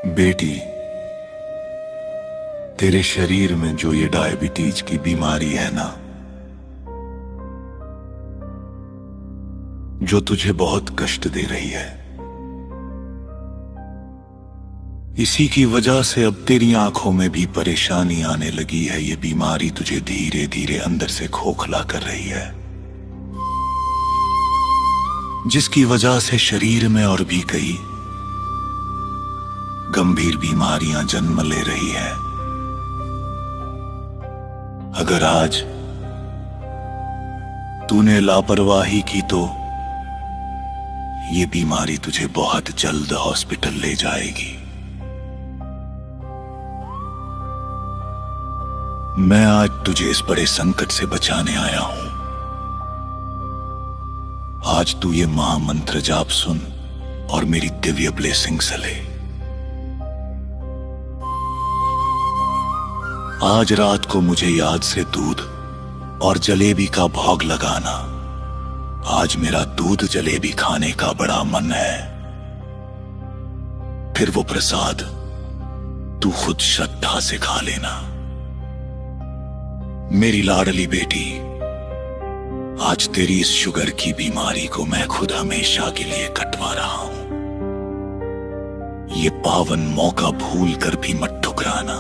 बेटी, तेरे शरीर में जो ये डायबिटीज की बीमारी है ना, जो तुझे बहुत कष्ट दे रही है, इसी की वजह से अब तेरी आंखों में भी परेशानी आने लगी है। ये बीमारी तुझे धीरे धीरे अंदर से खोखला कर रही है, जिसकी वजह से शरीर में और भी कई गंभीर बीमारियां जन्म ले रही है। अगर आज तूने लापरवाही की तो ये बीमारी तुझे बहुत जल्द हॉस्पिटल ले जाएगी। मैं आज तुझे इस बड़े संकट से बचाने आया हूं। आज तू ये महामंत्र जाप सुन और मेरी दिव्य ब्लेसिंग्स ले। आज रात को मुझे याद से दूध और जलेबी का भोग लगाना। आज मेरा दूध जलेबी खाने का बड़ा मन है। फिर वो प्रसाद तू खुद श्रद्धा से खा लेना। मेरी लाडली बेटी, आज तेरी इस शुगर की बीमारी को मैं खुद हमेशा के लिए कटवा रहा हूं। ये पावन मौका भूल कर भी मत ठुकराना।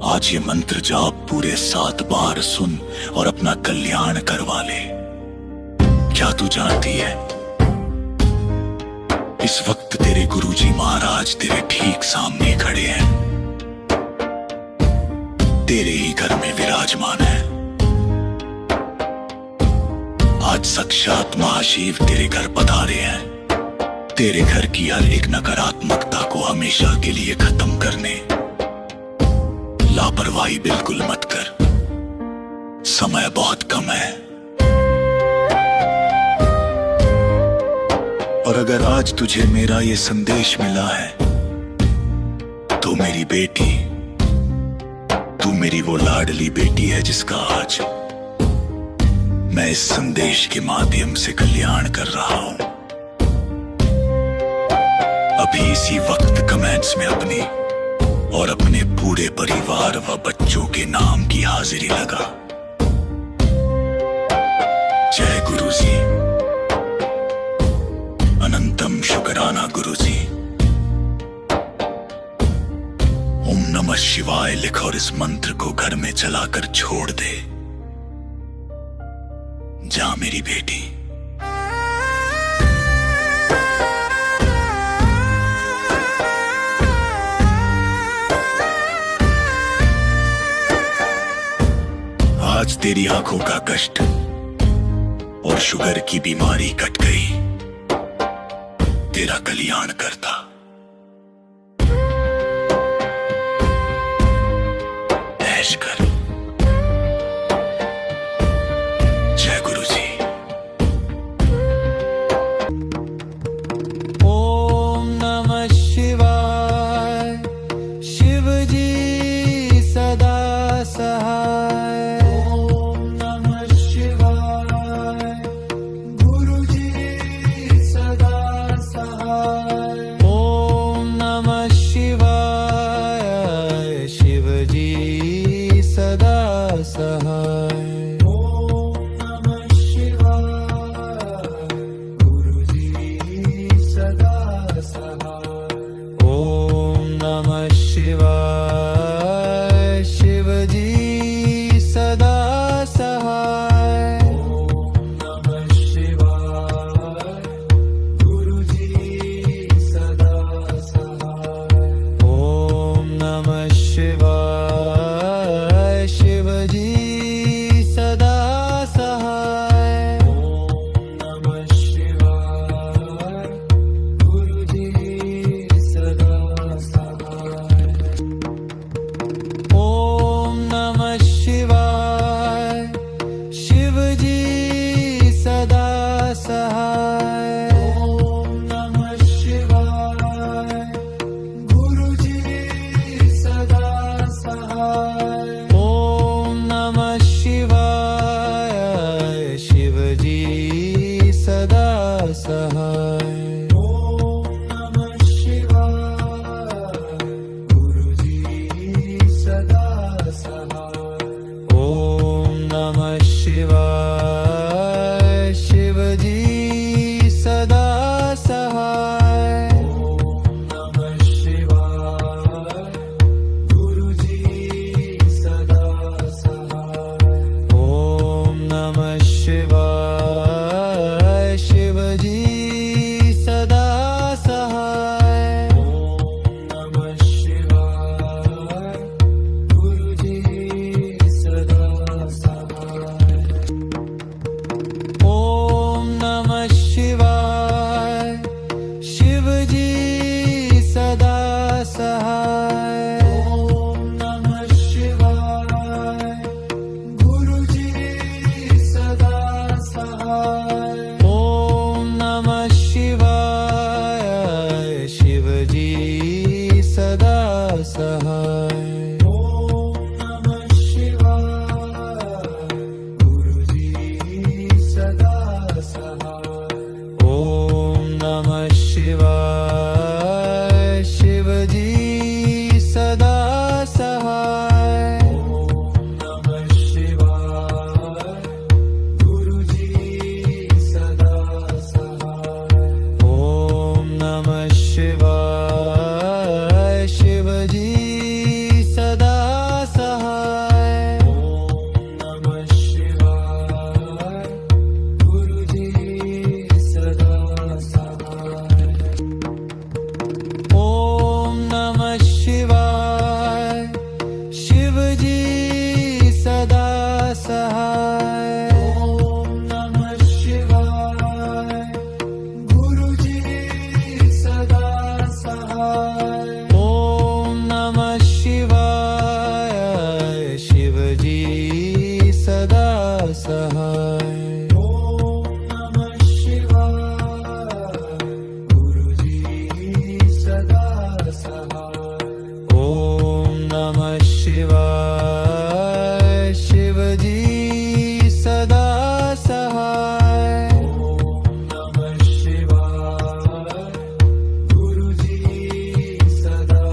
आज ये मंत्र जाप पूरे 7 बार सुन और अपना कल्याण करवा ले। क्या तू जानती है, इस वक्त तेरे गुरुजी महाराज तेरे ठीक सामने खड़े हैं, तेरे ही घर में विराजमान है। आज साक्षात महाशिव तेरे घर पधारे हैं, तेरे घर की हर एक नकारात्मकता को हमेशा के लिए खत्म करने। लापरवाही बिल्कुल मत कर, समय बहुत कम है। और अगर आज तुझे मेरा ये संदेश मिला है तो मेरी बेटी, तू मेरी वो लाडली बेटी है जिसका आज मैं इस संदेश के माध्यम से कल्याण कर रहा हूं। अभी इसी वक्त कमेंट्स में अपनी और अपने पूरे परिवार व बच्चों के नाम की हाजिरी लगा। जय गुरुजी, अनंतम शुक्राना गुरुजी। ओम नमः शिवाय लिख और इस मंत्र को घर में चलाकर छोड़ दे। जा मेरी बेटी। आज तेरी आंखों का कष्ट और शुगर की बीमारी कट गई। तेरा कल्याण करता। ऐश कर। जय गुरुजी। ओम नमः शिवाय। शिव जी सदा सहाय। ओम नमः शिवाय। गुरु जी सदा सहाय। शिवाय शिवजी सदा सहाय ओम नमः शिवाय गुरुजी सदा सहाय ओम नमः शिवाय शिवजी सदा सहाय ओम नमः शिवाय गुरुजी सदा सहाय ओम नमः शिवाय शिवजी सदा सहाय ओम नमः शिवाय गुरुजी सदा सहाय ओम नमः शिवाय शिवजी सदा सहाय ओम नमः शिवाय गुरुजी सदा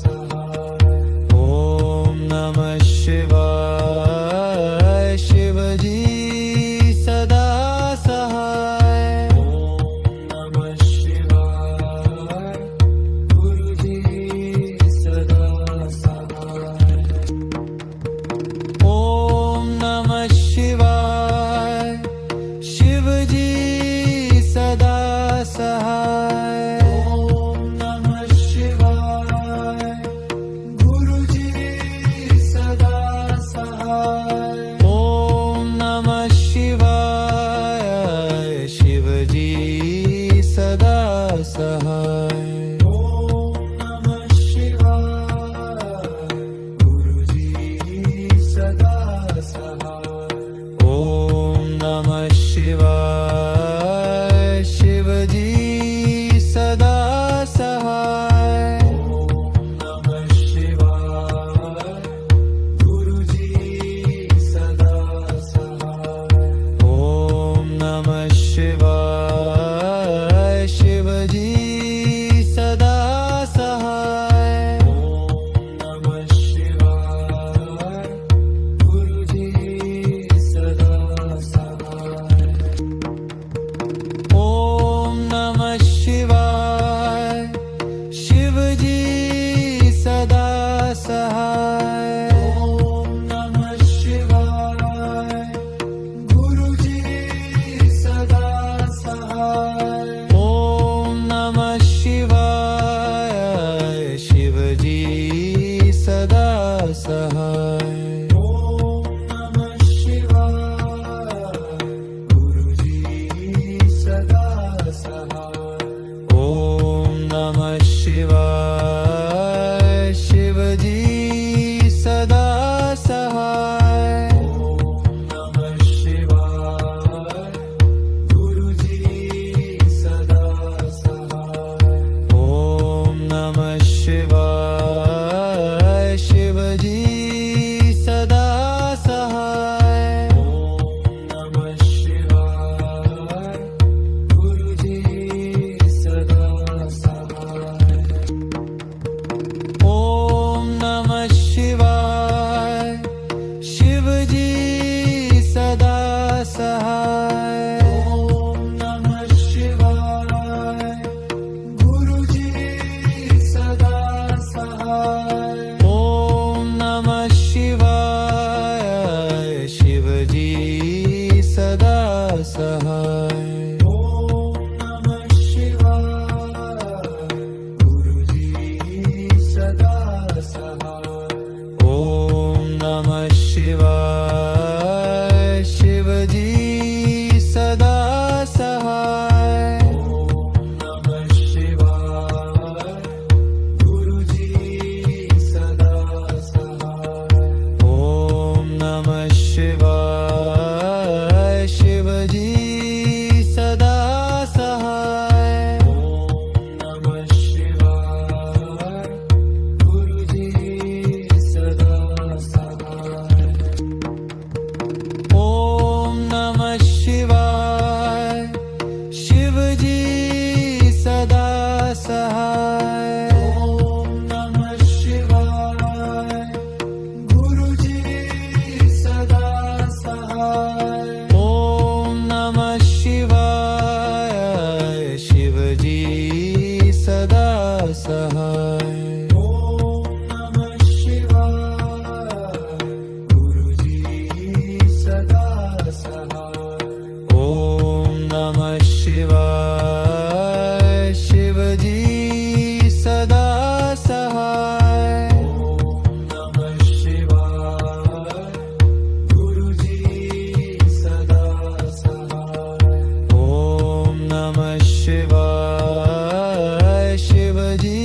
सहाय ओम नमः शिवाय शिवजी सदा सहाय ओम नमः शिवाय गुरुजी सदा सहाय ओम नमः शिवाय शिवजी सदा सहाय ओम नमः शिवाय गुरुजी सदा सहाय ओम नमः शिवाय शिवजी सदा सहाय ओम नमः शिवाय गुरुजी सदा सहाय ओम नमः शिवाय शिवजी सदा सहाय ओम नमः शिवाय गुरुजी सदा सहाय ओम नमः शिवाय शिवजी सहाय ओम नमः शिवाय गुरुजी सदा सहाय ओम नमः शिवाय शिवजी सदा सहाय ओम नमः शिवाय गुरुजी सदा सहाय ओम नमः शिवाय शिवजी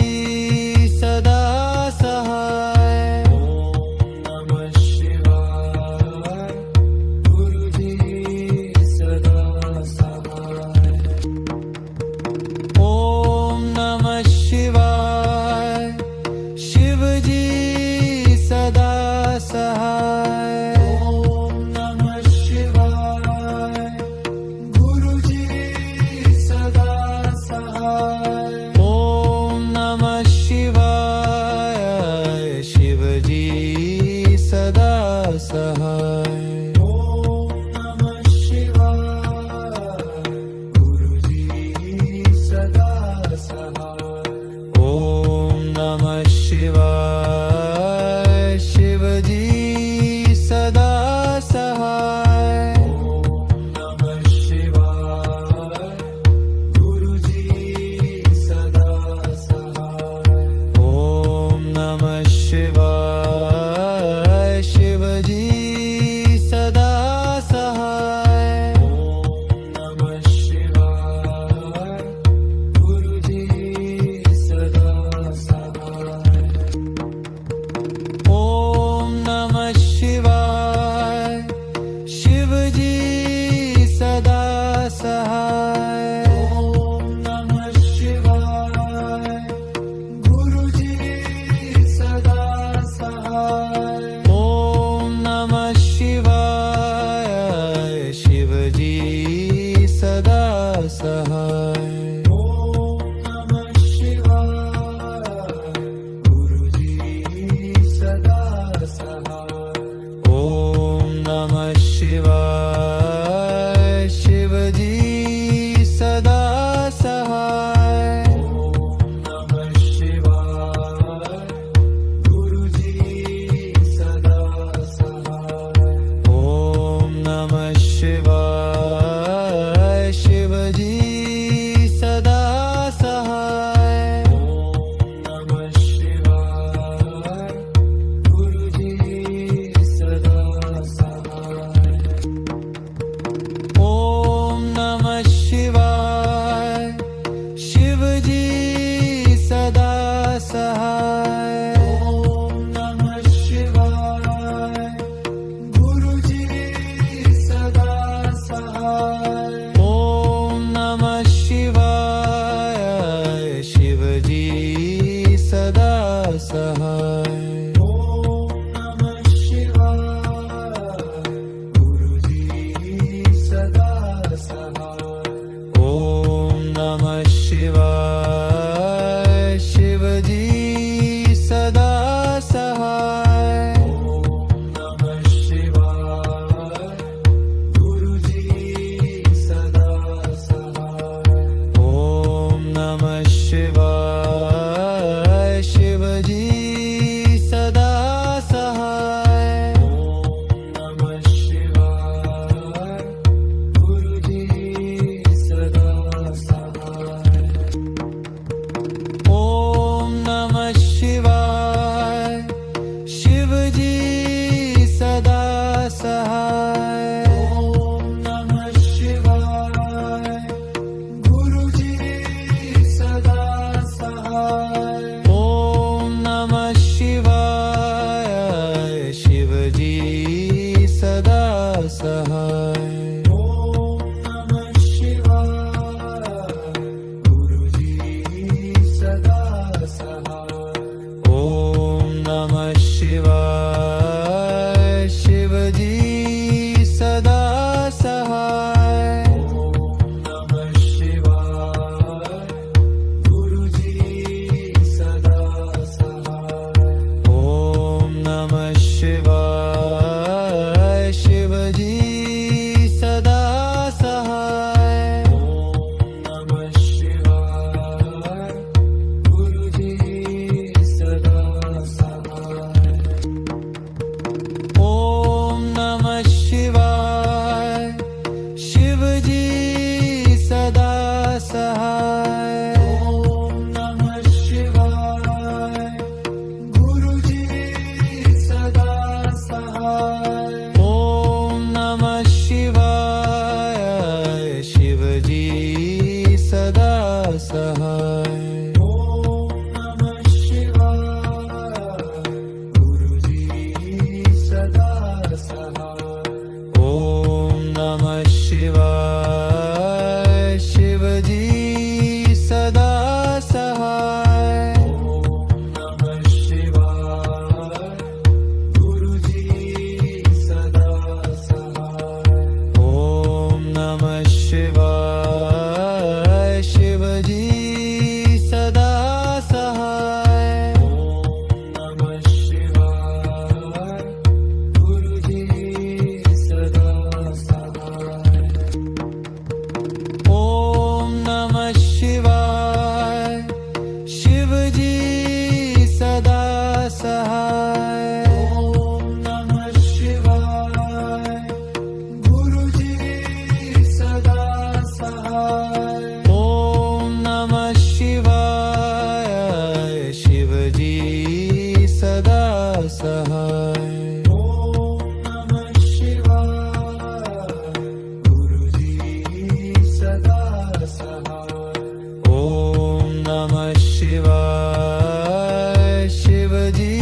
शिवाय शिवजी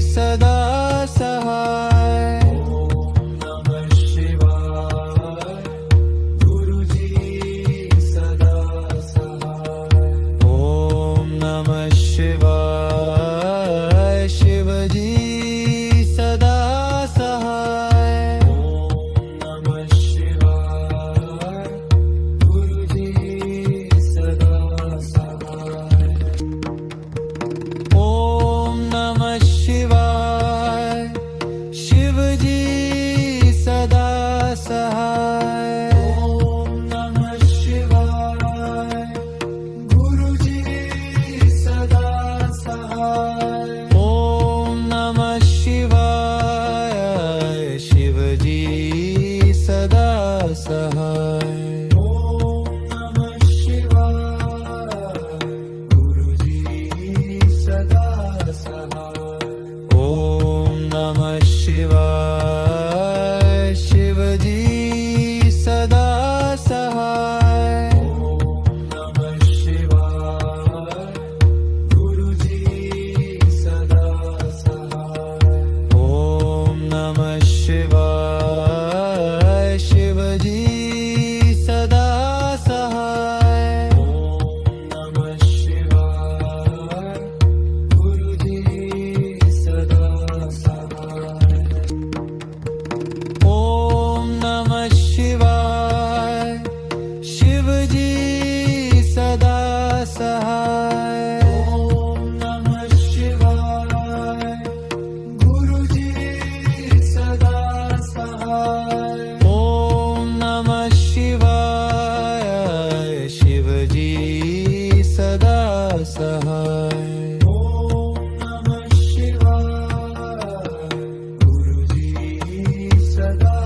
सदा सहाय ओम नमः शिवाय गुरुजी सदा सहाय ओम नमः शिवाय शिवजी सदा सहाय ओम नमः शिवाय गुरुजी सदा सहाय ओम नमः शिवाय शिवजी सदा सहाय ओम नमः शिवाय गुरुजी सदा सहाय ओम नमः शिवाय शिवजी सदा सहाय ओम नमः शिवाय गुरुजी सदा सहाय ओम नमः शिवाय शिवजी सदा सहाय ओम नमः शिवाय गुरुजी सदा सहाय ओम नमः शिवाय शिवजी सदा सहाय ओम नमः शिवाय गुरुजी सदा सहाय ओम नमः शिवाय शिवजी सदा सहाय ओम नमः शिवाय गुरुजी सदा सहाय ओम नमः शिवाय शिवजी सदा सहाय ओम नमः शिवाय गुरुजी सदा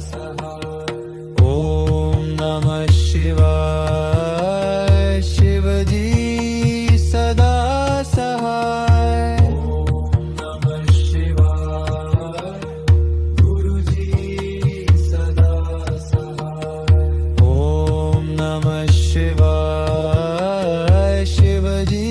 सहाय ओम नमः शिवाय शिवजी सदा सहाय ओम नमः शिवाय गुरुजी सदा सहाय ओम नमः शिवाय शिवजी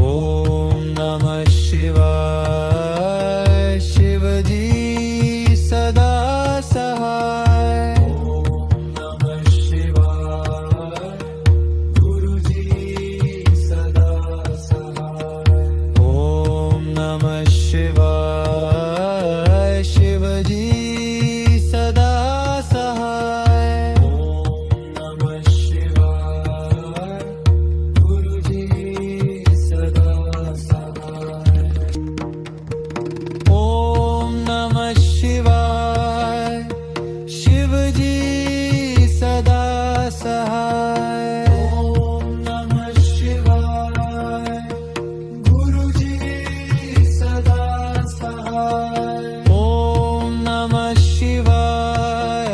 ओम नमः शिवाय शिवजी सदा सहाय ओम नमः शिवाय गुरुजी सदा सहाय ओम नमः शिवाय शिवजी सदा सहाय ओम नमः शिवाय गुरुजी सदा सहाय ओम नमः शिवाय शिवजी सदा सहाय ओम नमः शिवाय गुरुजी सदा सहाय ओम नमः शिवाय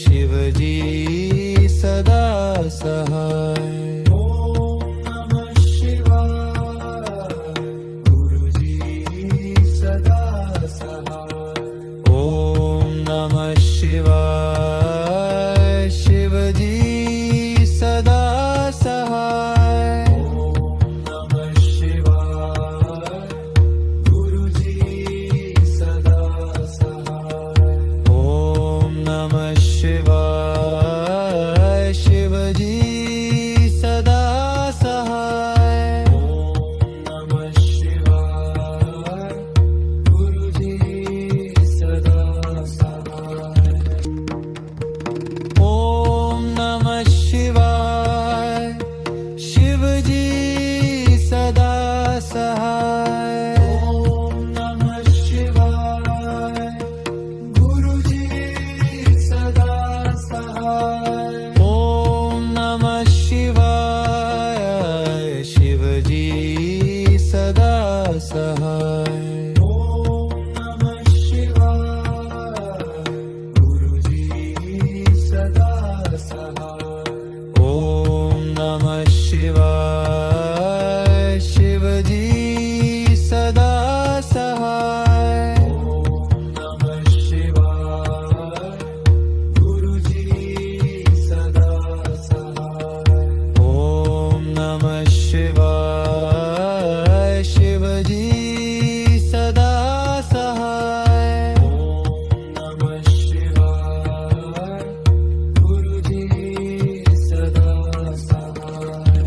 शिवजी सदा सहाय ओम नमः शिवाय गुरुजी सदा सहाय ओम नमः शिवाय शिवजी सदा सहाय ओम नमः शिवाय गुरुजी सदा सहाय ओम नमः शिवाय शिवजी सदा सहाय ओम नमः शिवाय गुरुजी सदा सहाय ओम नमः शिवाय शिवजी सदा सहाय ओम नमः शिवाय गुरुजी सदा सहाय ओम नमः शिवाय शिवजी सदा सहाय ओम नमः शिवाय गुरुजी सदा सहाय ओम नमः शिवाय शिवजी सदा सहाय ओम नमः शिवाय गुरुजी सदा सहाय ओम नमः शिवाय शिवजी सदा सहाय ओम नमः शिवाय गुरुजी सदा सहाय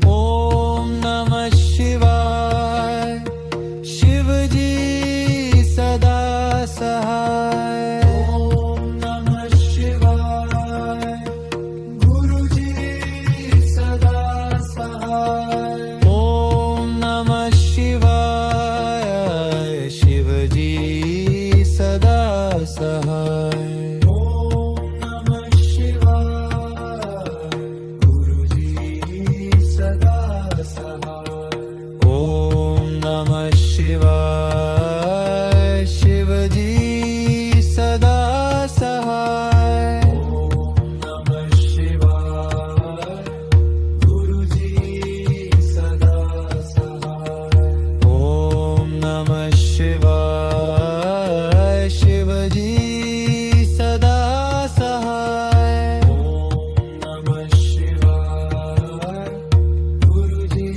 ओम नमः शिवाय शिवजी सदा सहाय ओम नमः शिवाय गुरुजी सदा सहाय ओम नमः शिवाय शिवजी सदा सहाय ओम नमः शिवाय गुरुजी सदा सहाय ओम नमः शिवाय शिवजी सदा सहाय ओम नमः शिवाय गुरुजी सदा सहाय ओम नमः शिवाय शिवजी सदा सहाय ओम नमः शिवाय गुरुजी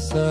सहाय